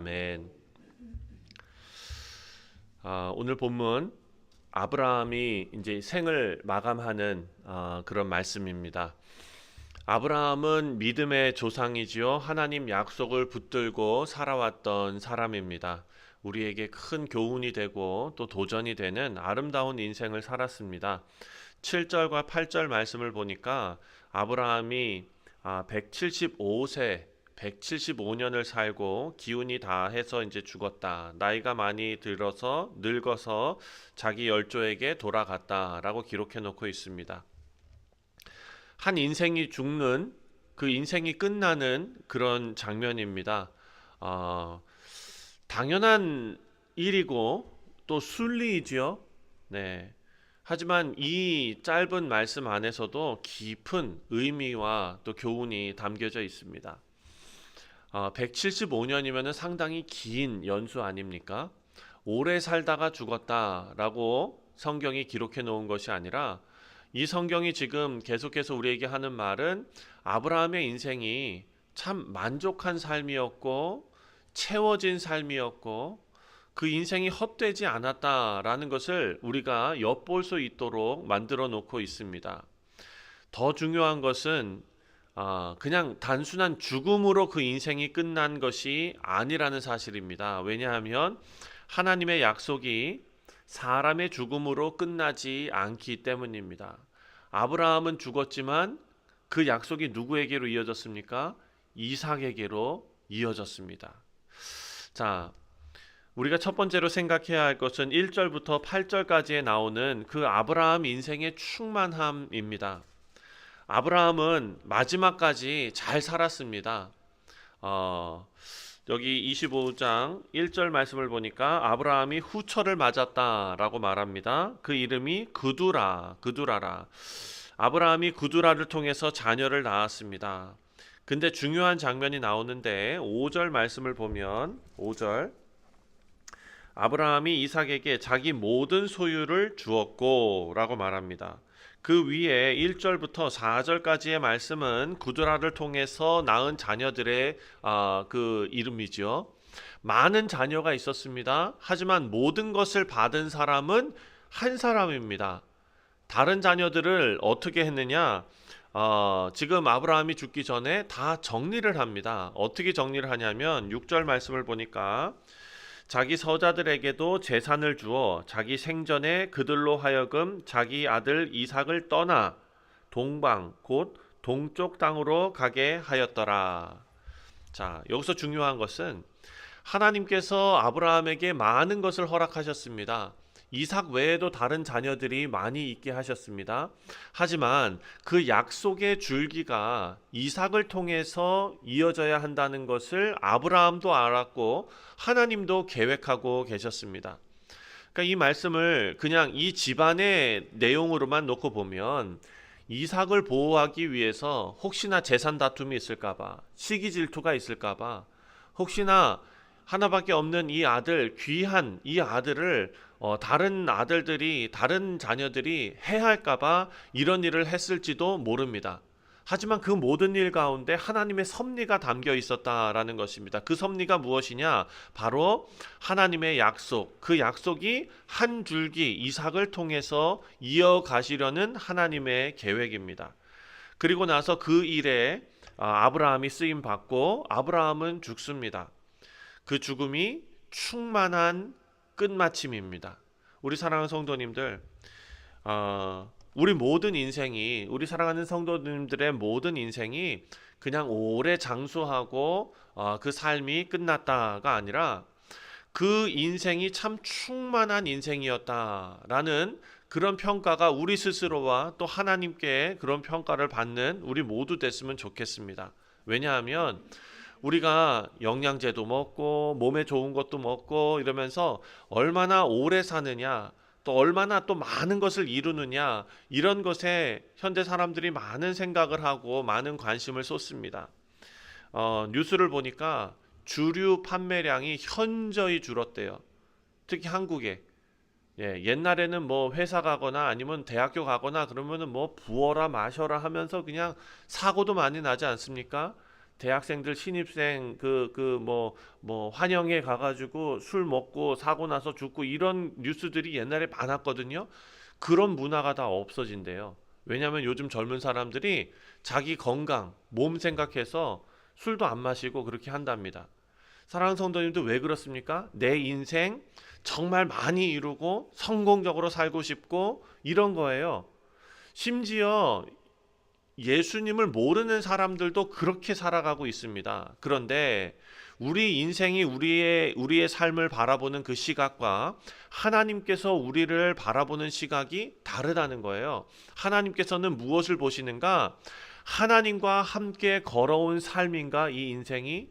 아멘. 오늘 본문 아브라함이 이제 생을 마감하는 그런 말씀입니다. 아브라함은 믿음의 조상이지요. 하나님 약속을 붙들고 살아왔던 사람입니다. 우리에게 큰 교훈이 되고 또 도전이 되는 아름다운 인생을 살았습니다. 7절과 8절 말씀을 보니까 아브라함이 175세 175년을 살고 기운이 다 해서 이제 죽었다. 나이가 많이 들어서 늙어서 자기 열조에게 돌아갔다라고 기록해 놓고 있습니다. 한 인생이 죽는 그 인생이 끝나는 그런 장면입니다. 당연한 일이고 또 순리이지요. 네. 하지만 이 짧은 말씀 안에서도 깊은 의미와 또 교훈이 담겨져 있습니다. 175년이면 상당히 긴 연수 아닙니까? 오래 살다가 죽었다라고 성경이 기록해 놓은 것이 아니라 이 성경이 지금 계속해서 우리에게 하는 말은 아브라함의 인생이 참 만족한 삶이었고 채워진 삶이었고 그 인생이 헛되지 않았다라는 것을 우리가 엿볼 수 있도록 만들어 놓고 있습니다. 더 중요한 것은 그냥 단순한 죽음으로 그 인생이 끝난 것이 아니라는 사실입니다. 왜냐하면 하나님의 약속이 사람의 죽음으로 끝나지 않기 때문입니다. 아브라함은 죽었지만 그 약속이 누구에게로 이어졌습니까? 이삭에게로 이어졌습니다. 자, 우리가 첫 번째로 생각해야 할 것은 1절부터 8절까지에 나오는 그 아브라함 인생의 충만함입니다. 아브라함은 마지막까지 잘 살았습니다. 여기 25장 1절 말씀을 보니까 아브라함이 후처를 맞았다라고 말합니다. 그 이름이 그두라라. 아브라함이 그두라를 통해서 자녀를 낳았습니다. 근데 중요한 장면이 나오는데 5절 말씀을 보면 5절 아브라함이 이삭에게 자기 모든 소유를 주었고 라고 말합니다. 그 위에 1절부터 4절까지의 말씀은 구두라를 통해서 낳은 자녀들의 그 이름이죠. 많은 자녀가 있었습니다. 하지만 모든 것을 받은 사람은 한 사람입니다. 다른 자녀들을 어떻게 했느냐? 지금 아브라함이 죽기 전에 다 정리를 합니다. 어떻게 정리를 하냐면 6절 말씀을 보니까 자기 서자들에게도 재산을 주어 자기 생전에 그들로 하여금 자기 아들 이삭을 떠나 동방 곧 동쪽 땅으로 가게 하였더라. 자, 여기서 중요한 것은 하나님께서 아브라함에게 많은 것을 허락하셨습니다. 이삭 외에도 다른 자녀들이 많이 있게 하셨습니다. 하지만 그 약속의 줄기가 이삭을 통해서 이어져야 한다는 것을 아브라함도 알았고 하나님도 계획하고 계셨습니다. 그러니까 이 말씀을 그냥 이 집안의 내용으로만 놓고 보면 이삭을 보호하기 위해서 혹시나 재산 다툼이 있을까봐, 시기 질투가 있을까봐, 혹시나 하나밖에 없는 이 아들, 귀한 이 아들을 다른 자녀들이 해할까봐 이런 일을 했을지도 모릅니다. 하지만 그 모든 일 가운데 하나님의 섭리가 담겨 있었다라는 것입니다. 그 섭리가 무엇이냐? 바로 하나님의 약속, 그 약속이 한 줄기 이삭을 통해서 이어가시려는 하나님의 계획입니다. 그리고 나서 그 일에 아브라함이 쓰임 받고 아브라함은 죽습니다. 그 죽음이 충만한 끝마침입니다. 우리 사랑하는 성도님들, 우리 사랑하는 성도님들의 모든 인생이 그냥 오래 장수하고 그 삶이 끝났다가 아니라 그 인생이 참 충만한 인생이었다라는 그런 평가가 우리 스스로와 또 하나님께 그런 평가를 받는 우리 모두 됐으면 좋겠습니다. 왜냐하면 우리가 영양제도 먹고 몸에 좋은 것도 먹고 이러면서 얼마나 오래 사느냐 또 얼마나 또 많은 것을 이루느냐 이런 것에 현대 사람들이 많은 생각을 하고 많은 관심을 쏟습니다. 뉴스를 보니까 주류 판매량이 현저히 줄었대요. 특히 한국에. 예, 옛날에는 뭐 회사 가거나 아니면 대학교 가거나 그러면은 뭐 부어라 마셔라 하면서 그냥 사고도 많이 나지 않습니까? 대학생들 신입생 환영회 가가지고 술 먹고 사고 나서 죽고 이런 뉴스들이 옛날에 많았거든요. 그런 문화가 다 없어진대요. 왜냐하면 요즘 젊은 사람들이 자기 건강, 몸 생각해서 술도 안 마시고 그렇게 한답니다. 사랑하는 성도님도 왜 그렇습니까? 내 인생 정말 많이 이루고 성공적으로 살고 싶고 이런 거예요. 심지어 예수님을 모르는 사람들도 그렇게 살아가고 있습니다. 그런데 우리 인생이 우리의 삶을 바라보는 그 시각과 하나님께서 우리를 바라보는 시각이 다르다는 거예요. 하나님께서는 무엇을 보시는가? 하나님과 함께 걸어온 삶인가, 이 인생이?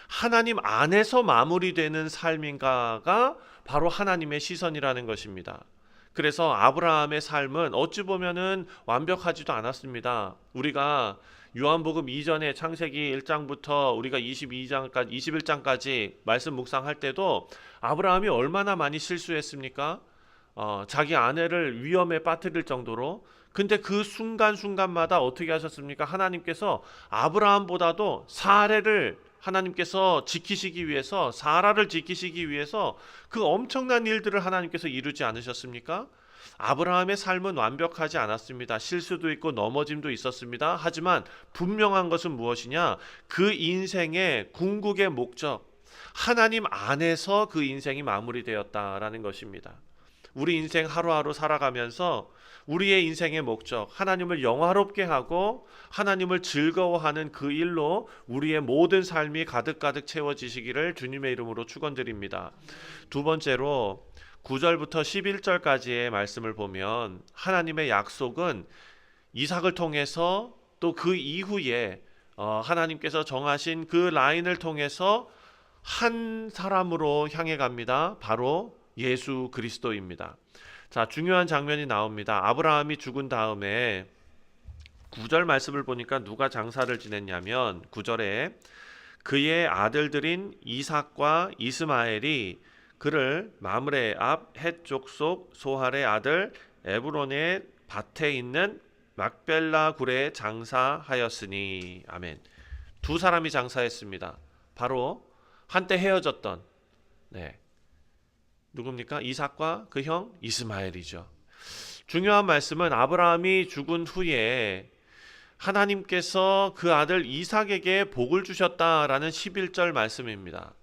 하나님 안에서 마무리되는 삶인가가 바로 하나님의 시선이라는 것입니다. 그래서 아브라함의 삶은 어찌 보면은 완벽하지도 않았습니다. 우리가 요한복음 이전에 창세기 1장부터 우리가 22장까지 21장까지 말씀 묵상할 때도 아브라함이 얼마나 많이 실수했습니까? 자기 아내를 위험에 빠뜨릴 정도로. 근데 그 순간순간마다 어떻게 하셨습니까? 하나님께서 아브라함보다도 사례를 하나님께서 지키시기 위해서, 사라를 지키시기 위해서 그 엄청난 일들을 하나님께서 이루지 않으셨습니까? 아브라함의 삶은 완벽하지 않았습니다. 실수도 있고 넘어짐도 있었습니다. 하지만 분명한 것은 무엇이냐? 그 인생의 궁극의 목적, 하나님 안에서 그 인생이 마무리되었다라는 것입니다. 우리 인생 하루하루 살아가면서 우리의 인생의 목적, 하나님을 영화롭게 하고 하나님을 즐거워하는 그 일로 우리의 모든 삶이 가득가득 채워지시기를 주님의 이름으로 축원드립니다. 두 번째로 9절부터 11절까지의 말씀을 보면 하나님의 약속은 이삭을 통해서 또 그 이후에 하나님께서 정하신 그 라인을 통해서 한 사람으로 향해 갑니다. 바로 예수 그리스도입니다. 자, 중요한 장면이 나옵니다. 아브라함이 죽은 다음에 9절 말씀을 보니까 누가 장사를 지냈냐면 9절에 그의 아들들인 이삭과 이스마엘이 그를 마므레 앞 헷 족속 소할의 아들 에브론의 밭에 있는 막벨라 굴에 장사하였으니. 아멘. 두 사람이 장사했습니다. 바로 한때 헤어졌던 누굽니까? 이삭과 그 형 이스마엘이죠. 중요한 말씀은 아브라함이 죽은 후에 하나님께서 그 아들 이삭에게 복을 주셨다라는 11절 말씀입니다.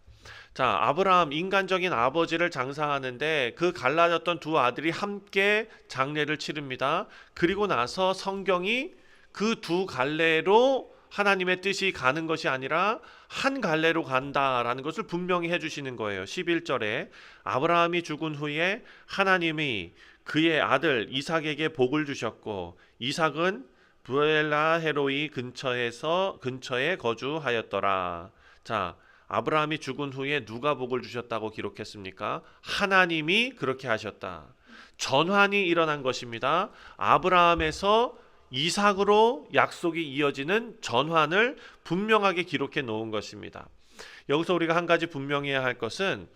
자, 아브라함 인간적인 아버지를 장사하는데 그 갈라졌던 두 아들이 함께 장례를 치릅니다. 그리고 나서 성경이 그 두 갈래로 하나님의 뜻이 가는 것이 아니라 한 갈래로 간다라는 것을 분명히 해주시는 거예요. 11절에 아브라함이 죽은 후에 하나님이 그의 아들 이삭에게 복을 주셨고 이삭은 브엘라 헤로이 근처에 거주하였더라. 자, 아브라함이 죽은 후에 누가 복을 주셨다고 기록했습니까? 하나님이 그렇게 하셨다. 전환이 일어난 것입니다. 아브라함에서 이삭으로 약속이 이어지는 전환을 분명하게 기록해 놓은 것입니다. 여기서 우리가 한 가지 분명해야 할 것은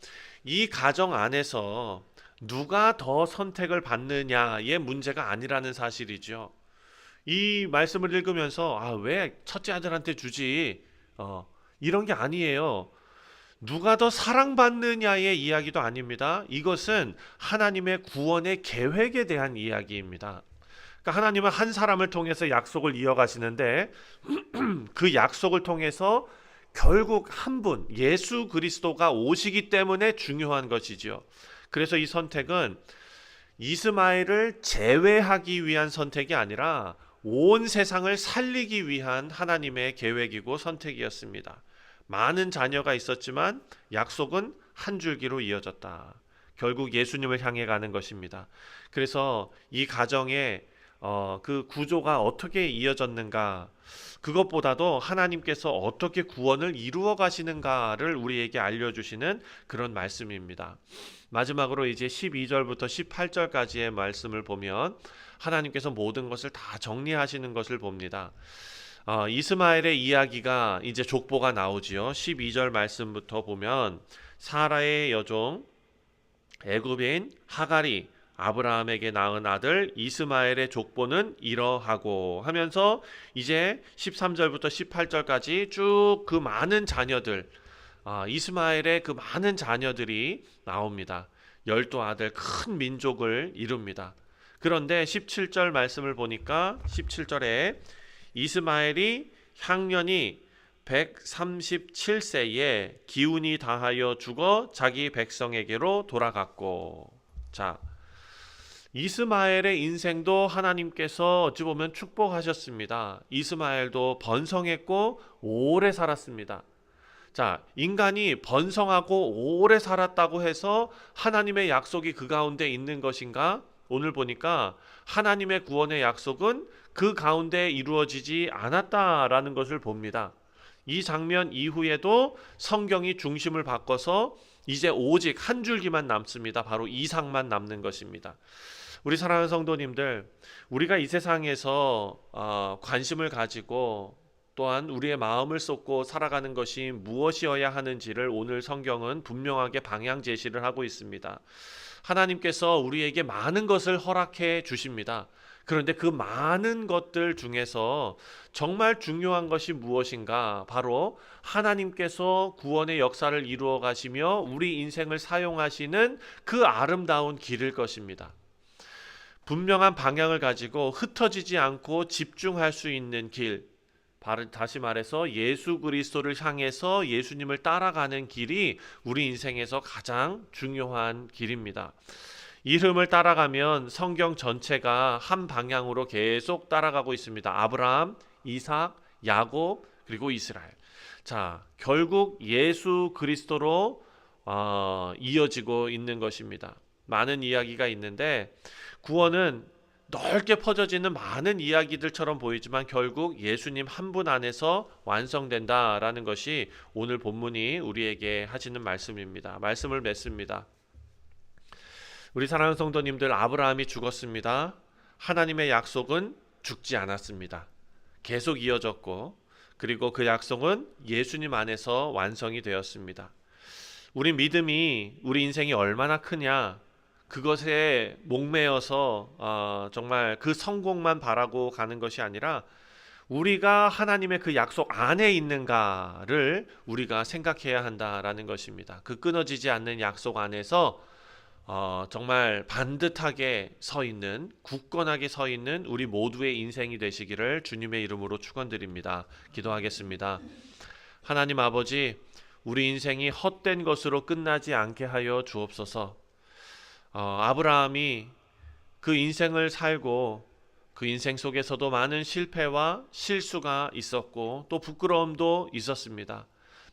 이 가정 안에서 누가 더 선택을 받느냐의 문제가 아니라는 사실이죠. 이 말씀을 읽으면서 왜 첫째 아들한테 주지? 이런 게 아니에요. 누가 더 사랑받느냐의 이야기도 아닙니다. 이것은 하나님의 구원의 계획에 대한 이야기입니다. 그러니까 하나님은 한 사람을 통해서 약속을 이어가시는데 그 약속을 통해서 결국 한 분, 예수 그리스도가 오시기 때문에 중요한 것이죠. 그래서 이 선택은 이스마엘을 제외하기 위한 선택이 아니라 온 세상을 살리기 위한 하나님의 계획이고 선택이었습니다. 많은 자녀가 있었지만 약속은 한 줄기로 이어졌다. 결국 예수님을 향해 가는 것입니다. 그래서 이 가정의 그 구조가 어떻게 이어졌는가, 그것보다도 하나님께서 어떻게 구원을 이루어 가시는가를 우리에게 알려주시는 그런 말씀입니다. 마지막으로 이제 12절부터 18절까지의 말씀을 보면 하나님께서 모든 것을 다 정리하시는 것을 봅니다. 이스마엘의 이야기가 이제 족보가 나오지요. 12절 말씀부터 보면 사라의 여종 애굽인 하갈이 아브라함에게 낳은 아들 이스마엘의 족보는 이러하고 하면서 이제 13절부터 18절까지 쭉 그 많은 자녀들, 이스마엘의 그 많은 자녀들이 나옵니다. 12아들 큰 민족을 이룹니다. 그런데 17절 말씀을 보니까 17절에 이스마엘이 향년이 137세에 기운이 다하여 죽어 자기 백성에게로 돌아갔고. 자, 이스마엘의 인생도 하나님께서 어찌 보면 축복하셨습니다. 이스마엘도 번성했고 오래 살았습니다. 자, 인간이 번성하고 오래 살았다고 해서 하나님의 약속이 그 가운데 있는 것인가? 오늘 보니까 하나님의 구원의 약속은 그 가운데 이루어지지 않았다라는 것을 봅니다. 이 장면 이후에도 성경이 중심을 바꿔서 이제 오직 한 줄기만 남습니다. 바로 이삭만 남는 것입니다. 우리 사랑하는 성도님들, 우리가 이 세상에서 관심을 가지고 또한 우리의 마음을 쏟고 살아가는 것이 무엇이어야 하는지를 오늘 성경은 분명하게 방향 제시를 하고 있습니다. 하나님께서 우리에게 많은 것을 허락해 주십니다. 그런데 그 많은 것들 중에서 정말 중요한 것이 무엇인가? 바로 하나님께서 구원의 역사를 이루어 가시며 우리 인생을 사용하시는 그 아름다운 길일 것입니다. 분명한 방향을 가지고 흩어지지 않고 집중할 수 있는 길, 다시 말해서 예수 그리스도를 향해서 예수님을 따라가는 길이 우리 인생에서 가장 중요한 길입니다. 이 흐름을 따라가면 성경 전체가 한 방향으로 계속 따라가고 있습니다. 아브라함, 이삭, 야곱, 그리고 이스라엘. 자, 결국 예수 그리스도로 이어지고 있는 것입니다. 많은 이야기가 있는데 구원은 넓게 퍼져지는 많은 이야기들처럼 보이지만 결국 예수님 한 분 안에서 완성된다라는 것이 오늘 본문이 우리에게 하시는 말씀입니다. 말씀을 맺습니다. 우리 사랑하는 성도님들, 아브라함이 죽었습니다. 하나님의 약속은 죽지 않았습니다. 계속 이어졌고, 그리고 그 약속은 예수님 안에서 완성이 되었습니다. 우리 믿음이 우리 인생이 얼마나 크냐, 그것에 목매어서 정말 그 성공만 바라고 가는 것이 아니라 우리가 하나님의 그 약속 안에 있는가를 우리가 생각해야 한다라는 것입니다. 그 끊어지지 않는 약속 안에서 정말 반듯하게 서 있는, 굳건하게 서 있는 우리 모두의 인생이 되시기를 주님의 이름으로 축원드립니다. 기도하겠습니다. 하나님 아버지, 우리 인생이 헛된 것으로 끝나지 않게 하여 주옵소서. 아브라함이 그 인생을 살고 그 인생 속에서도 많은 실패와 실수가 있었고 또 부끄러움도 있었습니다.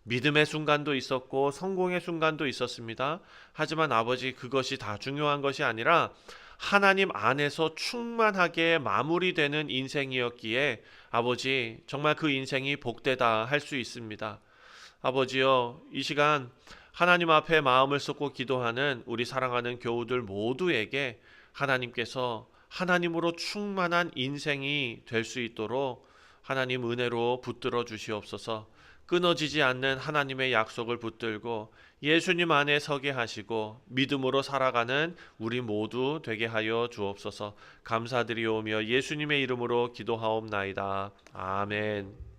믿음의 순간도 있었고 성공의 순간도 있었습니다. 하지만 아버지, 그것이 다 중요한 것이 아니라 하나님 안에서 충만하게 마무리되는 인생이었기에 아버지, 정말 그 인생이 복되다 할 수 있습니다. 아버지여, 이 시간 하나님 앞에 마음을 쏟고 기도하는 우리 사랑하는 교우들 모두에게 하나님께서 하나님으로 충만한 인생이 될 수 있도록 하나님 은혜로 붙들어 주시옵소서. 끊어지지 않는 하나님의 약속을 붙들고 예수님 안에 서게 하시고 믿음으로 살아가는 우리 모두 되게 하여 주옵소서. 감사드리오며 예수님의 이름으로 기도하옵나이다. 아멘.